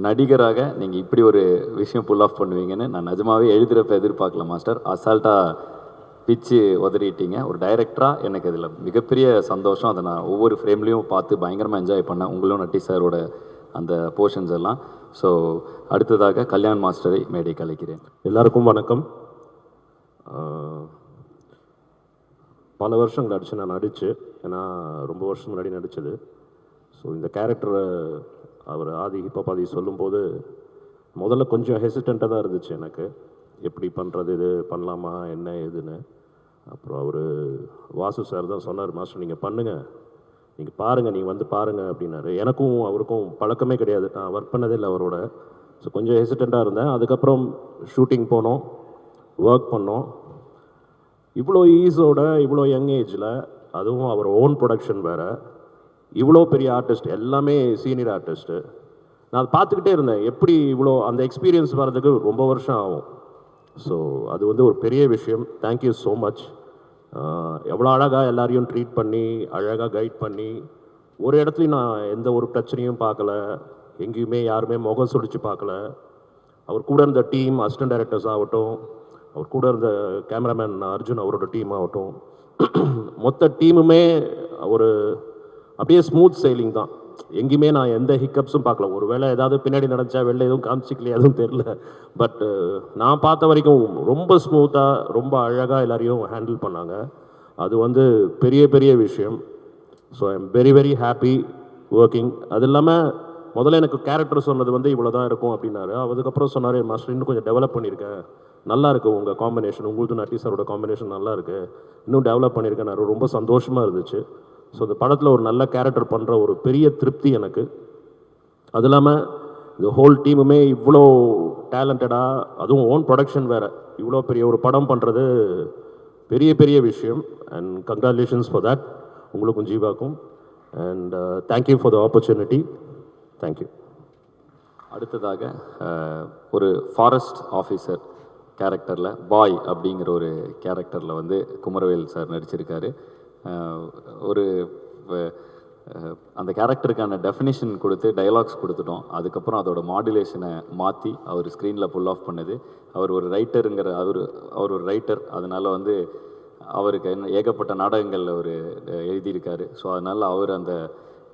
நடிகராக நீங்கள் இப்படி ஒரு விஷயம் புல் ஆஃப் பண்ணுவீங்கன்னு நான் நிஜமாகவே எழுதுகிறப்ப எதிர்பார்க்கல மாஸ்டர். அசால்ட்டாக பிச்சு உதறிட்டீங்க. ஒரு டைரக்டராக எனக்கு இதில் மிகப்பெரிய சந்தோஷம். அதை நான் ஒவ்வொரு ஃப்ரேம்லேயும் பார்த்து பயங்கரமாக என்ஜாய் பண்ணேன், உங்களும் நட்டி சாரோட அந்த போர்ஷன்ஸ் எல்லாம். ஸோ அடுத்ததாக கல்யாண் மாஸ்டரை மேடை கலைக்கிறேன். எல்லாருக்கும் வணக்கம். பல வருஷம் கழிச்சு நான் ஏன்னா ரொம்ப வருஷம் முன்னாடி நடித்தது. ஸோ இந்த கேரக்டரை அவர் ஹிப்ஹாப் ஆதி சொல்லும்போது முதல்ல கொஞ்சம் ஹெசிடெண்ட்டாக தான் இருந்துச்சு எனக்கு, எப்படி பண்ணுறது, இது பண்ணலாமா என்ன ஏதுன்னு. அப்புறம் அவர் வாசு சார் தான் சொன்னார், மாஸ்டர் நீங்கள் பண்ணுங்கள், நீங்கள் பாருங்கள், நீங்கள் வந்து பாருங்கள் அப்படின்னாரு. எனக்கும் அவருக்கும் பழக்கமே கிடையாது, நான் ஒர்க் பண்ணதே இல்லை அவரோட. ஸோ கொஞ்சம் ஹெசிடெண்ட்டாக இருந்தேன். அதுக்கப்புறம் ஷூட்டிங் போனோம், ஒர்க் பண்ணோம். இவ்வளோ ஈஸோட இவ்வளோ யங் ஏஜில், அதுவும் அவர் ஓன் ப்ரொடக்ஷன் வேறு, இவ்வளோ பெரிய ஆர்டிஸ்ட், எல்லாமே சீனியர் ஆர்டிஸ்ட்டு. நான் அதை பார்த்துக்கிட்டே இருந்தேன், எப்படி இவ்வளோ அந்த எக்ஸ்பீரியன்ஸ் வர்றதுக்கு ரொம்ப வருஷம் ஆகும். ஸோ அது வந்து ஒரு பெரிய விஷயம். Thank you so much. எவ்வளோ அழகாக எல்லாரையும் ட்ரீட் பண்ணி, அழகாக கைட் பண்ணி, ஒரு இடத்துலையும் நான் எந்த ஒரு பிரச்சனையும் பார்க்கல, எங்கேயுமே யாருமே முகம் சுடிச்சு பார்க்கல. அவர் கூட இருந்த டீம், அசிஸ்டன்ட் டைரக்டர்ஸ் ஆகட்டும், அவர் கூட இருந்த கேமராமேன் அர்ஜுன் அவரோட டீம் ஆகட்டும், மொத்த டீமுமே ஒரு அப்படியே ஸ்மூத் சைலிங் தான். எங்கேயுமே நான் எந்த ஹிக்கப்ஸும் பார்க்கல. ஒரு வேளை ஏதாவது பின்னாடி நடந்துச்சா, வெளில எதுவும் காமிச்சிக்கலையா எதுவும் தெரில. பட் நான் பார்த்த வரைக்கும் ரொம்ப ஸ்மூத்தாக, ரொம்ப அழகாக எல்லாரையும் ஹேண்டில் பண்ணாங்க. அது வந்து பெரிய பெரிய விஷயம். So I am very very happy working. அது இல்லாமல் முதல்ல எனக்கு கேரக்டர் சொன்னது வந்து இவ்வளோ தான் இருக்கும் அப்படின்னாரு. அதுக்கப்புறம் சொன்னார், மாஸ்டர் இன்னும் கொஞ்சம் டெவலப் பண்ணியிருக்கேன், நல்லா இருக்குது உங்கள் காம்பினேஷன், உங்களுக்கு நட்டி சாரோட காம்பினேஷன் நல்லா இருக்குது, இன்னும் டெவலப் பண்ணியிருக்கேன். ரொம்ப சந்தோஷமாக இருந்துச்சு. ஸோ இந்த படத்தில் ஒரு நல்ல கேரக்டர் பண்ணுற ஒரு பெரிய திருப்தி எனக்கு. அது இல்லாமல் இந்த ஹோல் டீமுமே இவ்வளோ டேலண்டடாக, அதுவும் ஓன் ப்ரொடக்ஷன் வேறு, இவ்வளோ பெரிய ஒரு படம் பண்ணுறது பெரிய பெரிய விஷயம். அண்ட் கங்க்ராச்சுலேஷன்ஸ் ஃபார் தேட் உங்களுக்கும் ஜீவாக்கும். And thank you for the opportunity. Thank you. அடுத்ததாக ஒரு ஃபாரஸ்ட் ஆஃபீஸர் கேரக்டரில் பாய் அப்படிங்கிற ஒரு கேரக்டரில் வந்து குமரவேல் சார் நடிச்சிருக்காரு. அந்த கேரக்டருக்கான டெஃபினேஷன் கொடுத்து டைலாக்ஸ் கொடுத்துட்டோம். அதுக்கப்புறம் அதோட மாடுலேஷனை மாற்றி அவர் ஸ்க்ரீனில் புல் ஆஃப் பண்ணது. அவர் ஒரு ரைட்டருங்கிற அவர் ஒரு ரைட்டர், அதனால் வந்து அவருக்கு ஏகப்பட்ட நாடகங்களில் அவர் எழுதியிருக்காரு. ஸோ அதனால் அவர் அந்த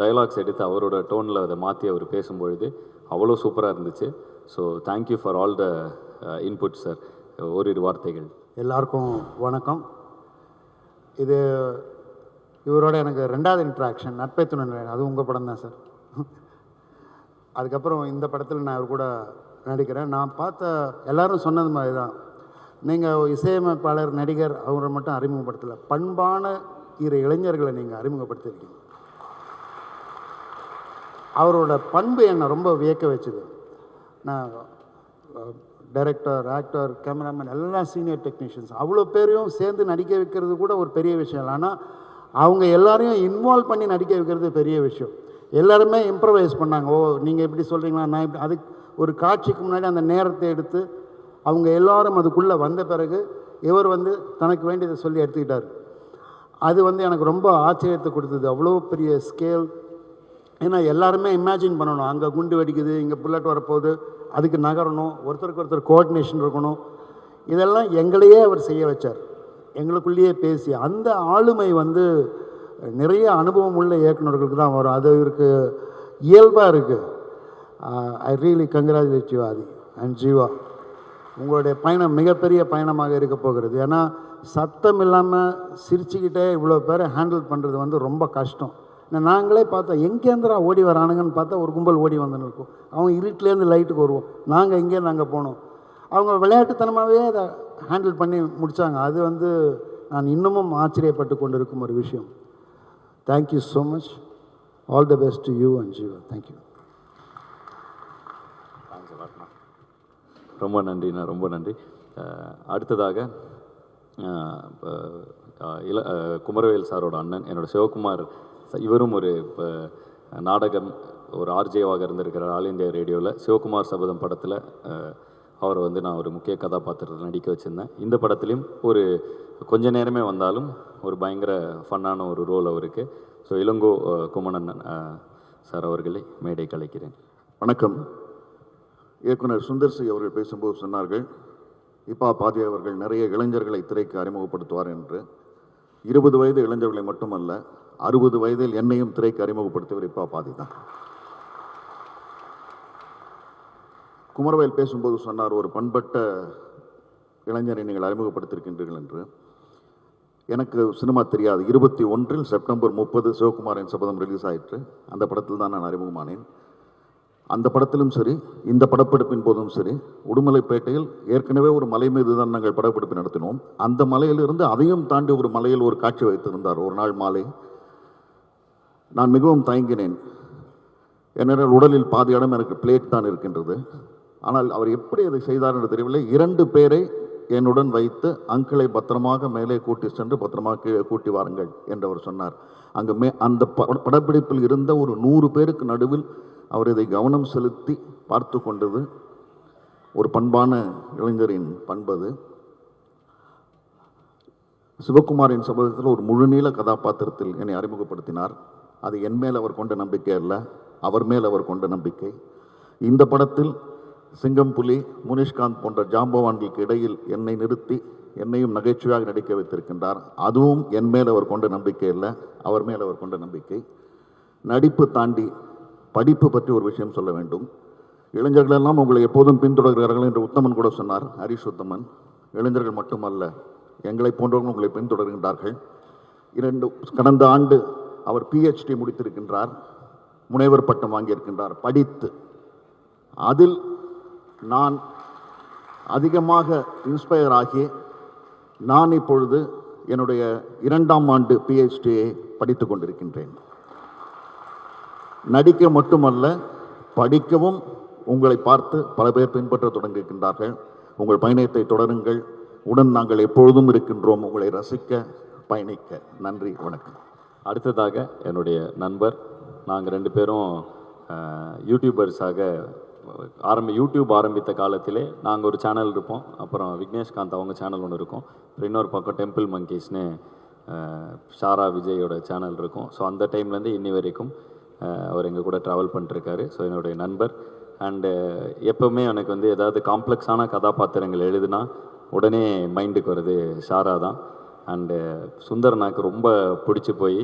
டைலாக்ஸ் எடுத்து அவரோட டோனில் அதை மாற்றி அவர் பேசும்பொழுது அவ்வளோ சூப்பராக இருந்துச்சு. So thank you for all the input sir. ஓரிரு வார்த்தைகள். எல்லாருக்கும் வணக்கம். இது இவரோட எனக்கு 2வது இன்ட்ராக்ஷன், நட்பை துணை. அது உங்கள் படம் தான் சார். அதுக்கப்புறம் இந்த படத்தில் நான் இவர் கூட நடிக்கிறேன். நான் பார்த்த எல்லாரும் சொன்னது மாதிரி தான், நீங்கள் இசையமைப்பாளர், நடிகர் அவரை மட்டும் அறிமுகப்படுத்தலை, பண்பான இளைஞர்களை நீங்கள் அறிமுகப்படுத்தியிருக்கீங்க. அவரோட பண்பு என்னை ரொம்ப வியக்க வச்சுது. நான் டைரக்டர், ஆக்டர், கேமராமேன் எல்லாம் சீனியர் டெக்னீஷியன்ஸ், அவ்வளோ பேரையும் சேர்ந்து நடிக்க வைக்கிறது கூட ஒரு பெரிய விஷயம் இல்லை. ஆனால் அவங்க எல்லாரையும் இன்வால்வ் பண்ணி நடிக்க வைக்கிறது பெரிய விஷயம். எல்லாருமே இம்ப்ரவைஸ் பண்ணாங்க. ஓ நீங்கள் எப்படி சொல்கிறீங்களா, நான் இப்படி, அதுக்கு ஒரு காட்சிக்கு முன்னாடி அந்த நேரத்தை எடுத்து அவங்க எல்லாரும் அதுக்குள்ளே வந்த பிறகு இவர் வந்து தனக்கு வேண்டியதை சொல்லி எடுத்துக்கிட்டார். அது வந்து எனக்கு ரொம்ப ஆச்சரியத்தை கொடுத்தது. அவ்வளோ பெரிய ஸ்கேல். ஏன்னா எல்லாருமே இமேஜின் பண்ணணும், அங்கே குண்டு வெடிக்குது, இங்கே புல்லட் வரப்போகுது, அதுக்கு நகரணும், ஒருத்தருக்கு ஒருத்தர் கோஆர்டினேஷன் இருக்கணும். இதெல்லாம் எங்களையே அவர் செய்ய வச்சார், எங்களுக்குள்ளேயே பேசி. அந்த ஆளுமை வந்து நிறைய அனுபவம் உள்ள இயக்குநர்களுக்கு தான் வரும். அது இருக்கு, இயல்பாக இருக்குது. I really congratulate you Aadhi and Jeeva. உங்களுடைய பயணம் மிகப்பெரிய பயணமாக இருக்க போகிறது. ஏன்னா சத்தம் இல்லாமல் சிரிச்சுக்கிட்டே இவ்வளோ பேரை ஹேண்டில் பண்ணுறது வந்து ரொம்ப கஷ்டம். நாங்களே பார்த்தோம், எங்கேருந்துடா ஓடி வரானுங்கன்னு பார்த்தா ஒரு கும்பல் ஓடி வந்துன்னு இருக்கும். அவங்க இருட்டிலேருந்து லைட்டுக்கு வருவோம், நாங்கள் எங்கேருந்து அங்கே போனோம். அவங்க விளையாட்டுத்தனமாகவே அதை ஹேண்டில் பண்ணி முடித்தாங்க. அது வந்து நான் இன்னமும் ஆச்சரியப்பட்டு கொண்டு இருக்கும் ஒரு விஷயம். Thank you so much. All the best to you and Jeeva. Thank you. ரொம்ப நன்றிண்ணா, ரொம்ப நன்றி. அடுத்ததாக குமரவேல் சாரோட அண்ணன் என்னோட சிவகுமார், இவரும் ஒரு இப்போ நாடகம் ஒரு ஆர்ஜேவாக இருந்திருக்கிறார் ஆல் இந்தியா ரேடியோவில். சிவகுமார் சபதம் படத்தில் அவரை வந்து நான் ஒரு முக்கிய கதாபாத்திரத்தில் நடிக்க வச்சுருந்தேன். இந்த படத்துலேயும் ஒரு கொஞ்ச நேரமே வந்தாலும் ஒரு பயங்கர ஃபன்னான ஒரு ரோல் அவருக்கு. ஸோ இளங்கோ குமணன் சார் அவர்களை மேடை கலைக்கிறேன். வணக்கம். இயக்குனர் சுந்தர் சி அவர்கள் பேசும்போது சொன்னார்கள், இப்பா பாதி அவர்கள் நிறைய இளைஞர்களை திரைக்கு அறிமுகப்படுத்துவார் என்று. 20 வயது இளைஞர்களை மட்டுமல்ல, 60 வயதில் என்னையும் திரைக்கு அறிமுகப்படுத்தியவர் இப்பா பாதி தான். குமரவேல் பேசும்போது சொன்னார், ஒரு பண்பட்ட இளைஞரை நீங்கள் அறிமுகப்படுத்தியிருக்கின்றீர்கள் என்று. எனக்கு சினிமா தெரியாது. 21 செப்டம்பர் 30 சிவகுமாரின் சபதம் ரிலீஸ் ஆயிற்று. அந்த படத்தில் தான் நான் அறிமுகமானேன். அந்த படத்திலும் சரி, இந்த படப்பிடிப்பின் போதும் சரி, உடுமலைப்பேட்டையில் ஏற்கனவே ஒரு மலை மீது தான் நாங்கள் படப்பிடிப்பு நடத்தினோம். அந்த மலையிலிருந்து அதையும் தாண்டி ஒரு மலையில் ஒரு காட்சி வைத்திருந்தார் ஒரு நாள் மாலை. நான் மிகவும் தயங்கினேன். ஏனென்றால் உடலில் பாதி இடம் எனக்கு பிளேட் தான் இருக்கின்றது. ஆனால் அவர் எப்படி அதை செய்தார் என்று தெரியவில்லை. 2 பேரை என்னுடன் வைத்து அங்கிளை பத்திரமாக மேலே கூட்டி சென்று பத்திரமாக கீழே கூட்டி வாருங்கள் என்று அவர் சொன்னார். அங்கே அந்த படப்பிடிப்பில் இருந்த ஒரு 100 பேருக்கு நடுவில் அவர் இதை கவனம் செலுத்தி பார்த்து கொண்டது ஒரு பண்பான இளைஞரின் பண்பது. சிவகுமாரின் சபதத்தில் ஒரு முழுநீள கதாபாத்திரத்தில் என்னை அறிமுகப்படுத்தினார். அது என் மேல் அவர் கொண்ட நம்பிக்கை அல்ல, அவர் மேல் அவர் கொண்ட நம்பிக்கை. இந்த படத்தில் சிங்கம், புலி, முனிஷ்காந்த் போன்ற ஜாம்பவான்களுக்கு இடையில் என்னை நிறுத்தி என்னையும் நகைச்சுவையாக நடிக்க வைத்திருக்கின்றார். அதுவும் என் மேல் அவர் கொண்ட நம்பிக்கை இல்லை, அவர் மேல் அவர் கொண்ட நம்பிக்கை. நடிப்பு தாண்டி படிப்பு பற்றி ஒரு விஷயம் சொல்ல வேண்டும். இளைஞர்கள் எல்லாம் உங்களை எப்போதும் பின்தொடர்கிறார்கள் என்று உத்தமன் கூட சொன்னார், ஹரிஷ் உத்தமன். இளைஞர்கள் மட்டுமல்ல, எங்களை போன்றவர்கள் உங்களை பின்தொடர்கின்றார்கள். கடந்த ஆண்டு அவர் PhD முடித்திருக்கின்றார், முனைவர் பட்டம் வாங்கியிருக்கின்றார் படித்து. அதில் நான் அதிகமாக இன்ஸ்பயர் ஆகி நான் இப்பொழுது என்னுடைய 2ஆம் ஆண்டு PhD-யை படித்து கொண்டிருக்கின்றேன். நடிக்க மட்டுமல்ல, படிக்கவும் உங்களை பார்த்து பல பேர் பின்பற்ற தொடங்கியிருக்கின்றார்கள். உங்கள் பயணத்தை தொடருங்கள். உடன் நாங்கள் எப்பொழுதும் இருக்கின்றோம், உங்களை ரசிக்க, பயணிக்க. நன்றி, வணக்கம். அடுத்ததாக என்னுடைய நண்பர், நாங்கள் 2 பேரும் யூடியூபர்ஸாக யூடியூப் ஆரம்பித்த காலத்திலே நாங்கள் ஒரு சேனல் இருப்போம். அப்புறம் விக்னேஷ்காந்த் அவங்க சேனல் ஒன்று இருக்கும். அப்புறம் இன்னொரு பக்கம் டெம்பிள் மங்கீஸ்னு ஷாரா விஜயோட சேனல் இருக்கும். ஸோ அந்த டைம்லேருந்து இன்னி வரைக்கும் அவர் எங்கள் கூட ட்ராவல் பண்ணிட்டுருக்காரு. ஸோ என்னுடைய நண்பர். அண்டு எப்போவுமே எனக்கு வந்து ஏதாவது காம்ப்ளெக்ஸான கதாபாத்திரங்கள் எழுதுனா உடனே மைண்டுக்கு வருது ஷாரா தான். அண்டு சுந்தரனாக்கு ரொம்ப பிடிச்சி போய்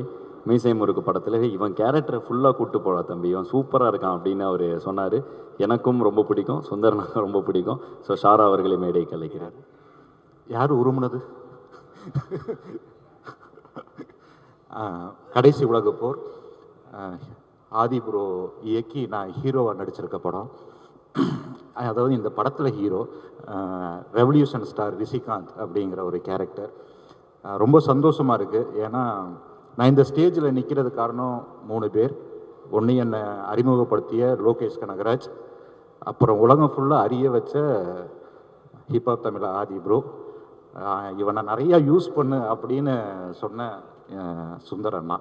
மீசை முறுக்கு படத்தில் இவன் கேரக்டரை ஃபுல்லாக கூப்பிட்டு போடா தம்பி, இவன் சூப்பராக இருக்கான் அப்படின்னு அவர் சொன்னார். எனக்கும் ரொம்ப பிடிக்கும், சுந்தரனாக்கு ரொம்ப பிடிக்கும். ஸோ ஷாரா அவர்களை மேடை கலைக்கிறார். யார் உருமுனது? கடைசி உலகப் போர் ஆதி ப்ரோ இயக்கி நான் ஹீரோவாக நடிச்சிருக்க படம். அதாவது இந்த படத்தில் ஹீரோ ரெவல்யூஷன் ஸ்டார் ரிஷிகாந்த் அப்படிங்கிற ஒரு கேரக்டர். ரொம்ப சந்தோஷமாக இருக்குது. ஏன்னா நான் இந்த ஸ்டேஜில் நிற்கிறது காரணம் 3 பேர். ஒன்று என்னை அறிமுகப்படுத்திய லோகேஷ் கனகராஜ், அப்புறம் உலகம் ஃபுல்லாக அறிய வச்ச ஹிப்ஹாப் தமிழ் ஆதி ப்ரோ, இவனை நிறையா யூஸ் பண்ணு அப்படின்னு சொன்ன சுந்தர் அண்ணா.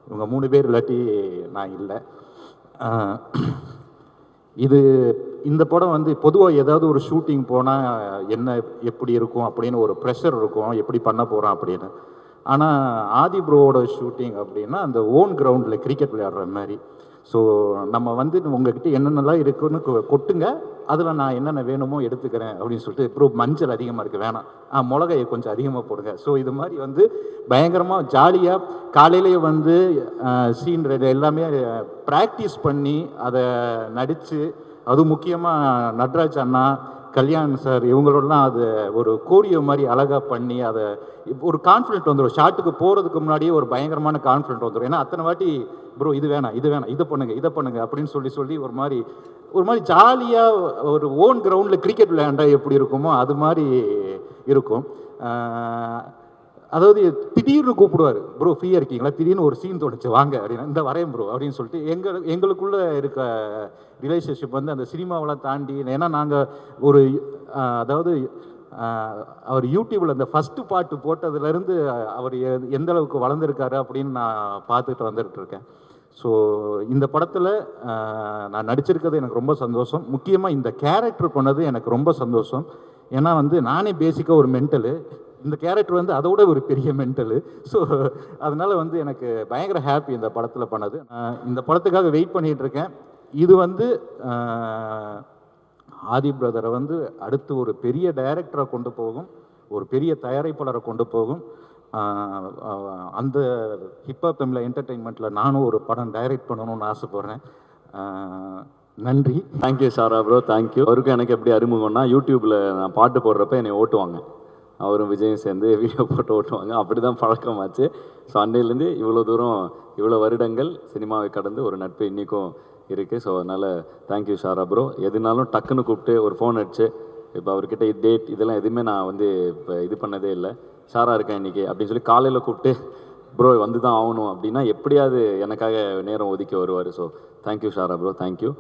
இவங்க 3 பேர் இல்லாட்டி நான் இல்லை. இந்த படம் வந்து பொதுவாக ஏதாவது ஒரு ஷூட்டிங் போனால் என்ன எப்படி இருக்கும் அப்படின்னு ஒரு ப்ரெஷர் இருக்கும், எப்படி பண்ண போகிறோம் அப்படின்னு. ஆனால் ஆதி ப்ரோவோட ஷூட்டிங் அப்படின்னா அந்த ஓன் கிரவுண்டில் கிரிக்கெட் விளையாடுற மாதிரி. ஸோ நம்ம வந்து உங்ககிட்ட என்னென்னலாம் இருக்குன்னு கொட்டுங்க, அதில் நான் என்னென்ன வேணுமோ எடுத்துக்கிறேன் அப்படின்னு சொல்லிட்டு, ப்ரோ மஞ்சள் அதிகமாக இருக்குது வேணாம், மிளகையை கொஞ்சம் அதிகமாக போடுங்க. ஸோ இது மாதிரி வந்து பயங்கரமாக ஜாலியாக காலையிலேயே வந்து சீன் எல்லாமே ப்ராக்டிஸ் பண்ணி அதை நடித்து, அதுவும் முக்கியமாக நட்ராஜ் அண்ணா கல்யாண் சார் இவங்களோடலாம் அது ஒரு கோரியோ மாதிரி அழகாக பண்ணி அதை ஒரு கான்ஃபிடென்ட் வந்துடும். ஷாட்டுக்கு போகிறதுக்கு முன்னாடியே ஒரு பயங்கரமான கான்ஃபிடென்ட் வந்துடும். ஏன்னா அத்தனை வாட்டி ப்ரோ இது வேணாம் இதை பண்ணுங்க அப்படின்னு சொல்லி ஒரு மாதிரி ஜாலியாக ஒரு ஓன் கிரவுண்டில் கிரிக்கெட் விளையாண்டா எப்படி இருக்குமோ அது மாதிரி இருக்கும். அதாவது திடீர்னு கூப்பிடுவார், ப்ரோ ஃப்ரீயாக இருக்கீங்களா, திடீர்னு ஒரு சீன் தோணுச்சு வாங்க அப்படின்னா இந்த வரேன் ப்ரோ அப்படின்னு சொல்லிட்டு எங்களுக்குள்ளே இருக்க ரிலேஷன்ஷிப் வந்து அந்த சினிமாவெல்லாம் தாண்டி, ஏன்னா நாங்கள் ஒரு அதாவது அவர் யூடியூப்பில் அந்த ஃபஸ்ட்டு பாட்டு போட்டதுலேருந்து அவர் எந்த அளவுக்கு வளர்ந்துருக்காரு அப்படின்னு நான் பார்த்துட்டு வந்துட்டு இருக்கேன். ஸோ இந்த படத்தில் நான் நடிச்சிருக்கிறது எனக்கு ரொம்ப சந்தோஷம். முக்கியமாக இந்த கேரக்டர் பண்ணது எனக்கு ரொம்ப சந்தோஷம். ஏன்னா வந்து நானே பேசிக்காக ஒரு மென்டலு, இந்த கேரக்டர் வந்து அதோட ஒரு பெரிய மென்டலு. ஸோ அதனால் வந்து எனக்கு பயங்கர ஹாப்பி இந்த படத்தில் பண்ணது. இந்த படத்துக்காக வெயிட் பண்ணிகிட்டு இருக்கேன். இது வந்து ஆதி பிரதரை வந்து அடுத்து ஒரு பெரிய டைரக்டரை கொண்டு போகும், ஒரு பெரிய தயாரிப்பாளரை கொண்டு போகும். அந்த ஹிப்ஹாப் தமிழ் என்டர்டெயின்மெண்ட்டில் நானும் ஒரு படம் டைரக்ட் பண்ணணும்னு ஆசைப்பட்றேன். நன்றி. தேங்க்யூ சாரா ப்ரோ, தேங்க்யூ. அவருக்கும் எனக்கு எப்படி அறிமுகம்னா, யூடியூப்பில் நான் பாட்டு போடுறப்ப என்னை ஓட்டுவாங்க, அவரும் விஜயும் சேர்ந்து வீடியோ போட்டு ஓட்டுவாங்க. அப்படி தான் பழக்கமாச்சு. ஸோ அன்னையிலேருந்து இவ்வளோ தூரம் இவ்வளோ வருடங்கள் சினிமாவை கடந்து ஒரு நட்பு இன்றைக்கும் இருக்குது. ஸோ அதனால் தேங்க்யூ ஷாரா ப்ரோ. எதுனாலும் டக்குன்னு கூப்பிட்டு ஒரு ஃபோன் அடிச்சு, இப்போ அவர்கிட்ட டேட் இதெல்லாம் எதுவுமே நான் வந்து இப்போ இது பண்ணதே இல்லை. ஷாரா இருக்கேன் இன்றைக்கி அப்படின்னு சொல்லி காலையில் கூப்பிட்டு ப்ரோ வந்து தான் ஆகணும் அப்படின்னா எப்படியாவது எனக்காக நேரம் ஒதுக்கி வருவார். So thank you Shara bro, thank you.